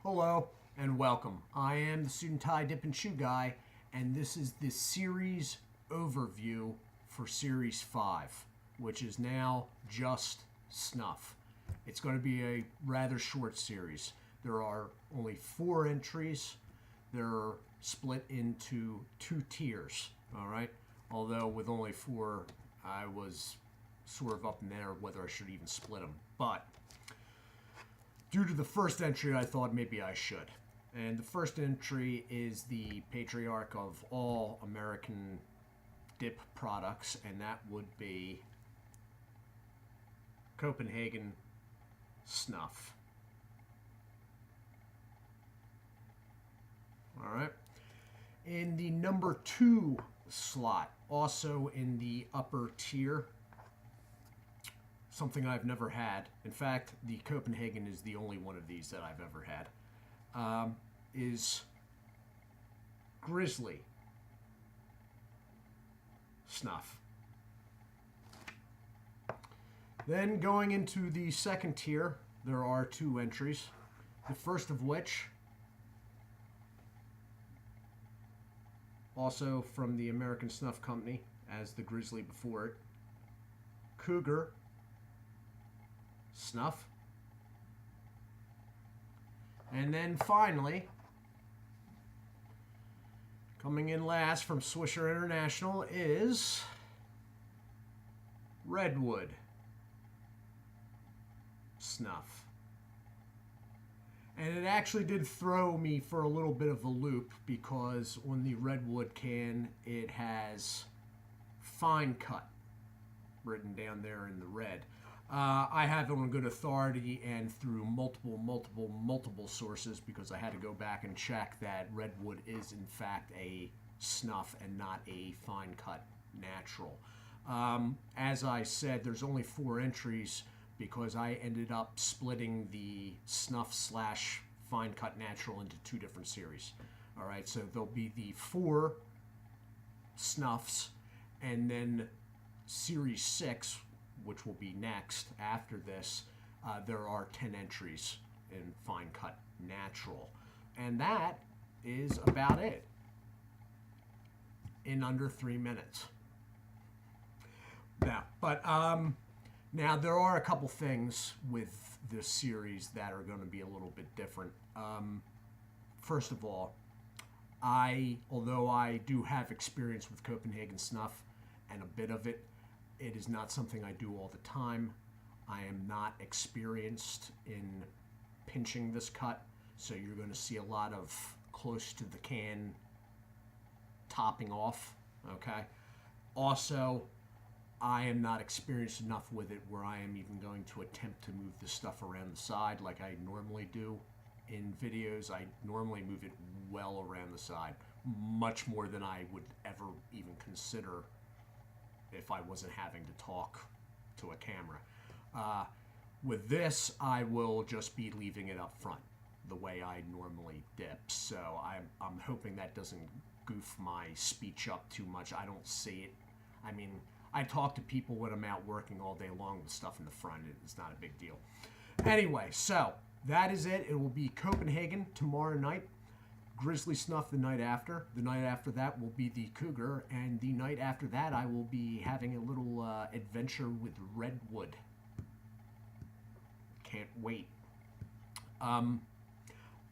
Hello and welcome. I am the Suit&Tie Dip&ChewGuy, and this is the series overview for Series 5, which is now just Snuff. It's going to be a rather short series. There are only 4 entries. They're split into 2 tiers, all right? Although with only 4, I was sort of up in there whether I should even split them. But due to the first entry, I thought maybe I should. And the first entry is the patriarch of all American dip products, and that would be Copenhagen Snuff. All right. In the number 2 slot, also in the upper tier, something I've never had. In fact, the Copenhagen is the only one of these that I've ever had. Is Grizzly Snuff. Then going into the second tier, there are 2 entries. The first of which, also from the American Snuff Company, as the Grizzly before it, Cougar Snuff. And then finally, coming in last from Swisher International is Redwood Snuff. And it actually did throw me for a little bit of a loop because on the Redwood can it has fine cut written down there in the red. I have it on good authority and through multiple sources, because I had to go back and check that Redwood is in fact a snuff and not a fine cut natural. As I said, there's only 4 entries because I ended up splitting the snuff / fine cut natural into 2 different series. All right, so there'll be the 4 snuffs, and then Series 6, which will be next after this, there are 10 entries in fine cut natural. And that is about it in under 3 minutes. Now there are a couple things with this series that are going to be a little bit different. First of all, although I do have experience with Copenhagen Snuff and a bit of it, it is not something I do all the time. I am not experienced in pinching this cut, so you're going to see a lot of close to the can topping off, okay? Also, I am not experienced enough with it where I am even going to attempt to move this stuff around the side like I normally do in videos. I normally move it well around the side, much more than I would ever even consider if I wasn't having to talk to a camera. With this, I will just be leaving it up front the way I normally dip. So I'm hoping that doesn't goof my speech up too much. I don't see it. I mean, I talk to people when I'm out working all day long with stuff in the front. It's not a big deal. Anyway, so that is it. It will be Copenhagen tomorrow night, Grizzly Snuff the night after. The night after that will be the Cougar, and the night after that I will be having a little adventure with Redwood. Can't wait.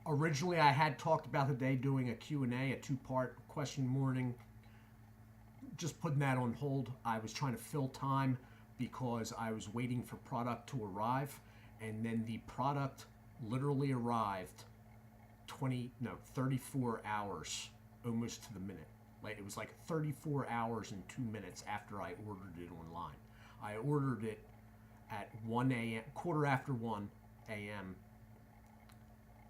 Originally I had talked about today doing a Q&A, a 2-part question morning. Just putting that on hold. I was trying to fill time because I was waiting for product to arrive, and then the product literally arrived 34 hours almost to the minute. Like, it was like 34 hours and 2 minutes after I ordered it online. I ordered it at 1 a.m., quarter after 1 a.m.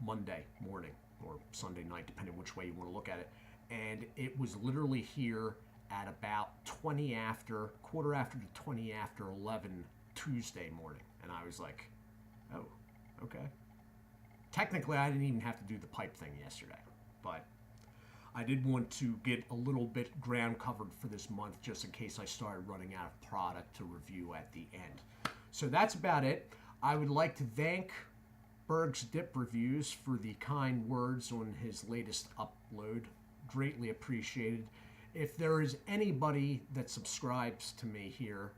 Monday morning or Sunday night, depending which way you want to look at it. And it was literally here at about quarter after to 20 after 11 Tuesday morning. And I was like, oh, okay. Technically, I didn't even have to do the pipe thing yesterday, but I did want to get a little bit ground covered for this month just in case I started running out of product to review at the end. So that's about it. I would like to thank Berg's Dip Reviews for the kind words on his latest upload. Greatly appreciated. If there is anybody that subscribes to me here,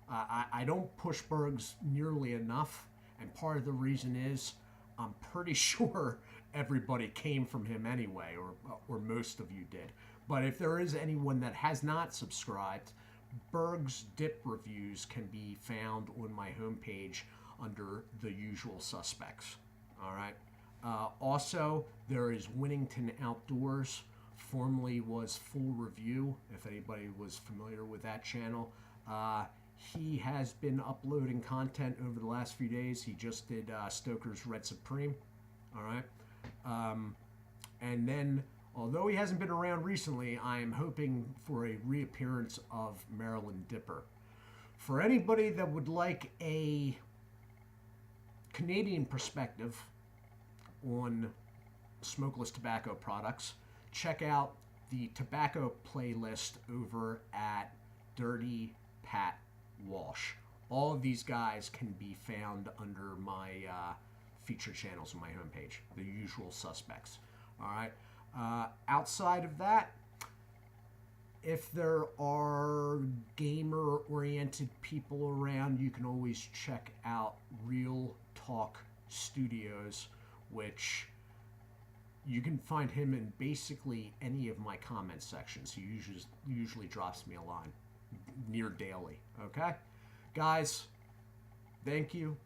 I don't push Berg's nearly enough, and part of the reason is I'm pretty sure everybody came from him anyway, or most of you did. But if there is anyone that has not subscribed, Berg's Dip Reviews can be found on my homepage under the usual suspects. All right. Also, there is Winnington Outdoors, formerly was Full Review, if anybody was familiar with that channel. He has been uploading content over the last few days. He just did Stoker's Red Supreme. All right. And then, although he hasn't been around recently, I am hoping for a reappearance of Maryland Dipper. For anybody that would like a Canadian perspective on smokeless tobacco products, check out the tobacco playlist over at Dirty Pat Walsh. All of these guys can be found under my feature channels on my homepage, the usual suspects. All right. Outside of that, if there are gamer-oriented people around, you can always check out Real Talk Studios, which you can find him in basically any of my comment sections. He usually drops me a line near daily. Okay? Guys, thank you.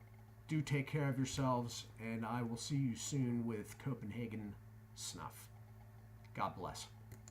Do take care of yourselves, and I will see you soon with Copenhagen Snuff. God bless.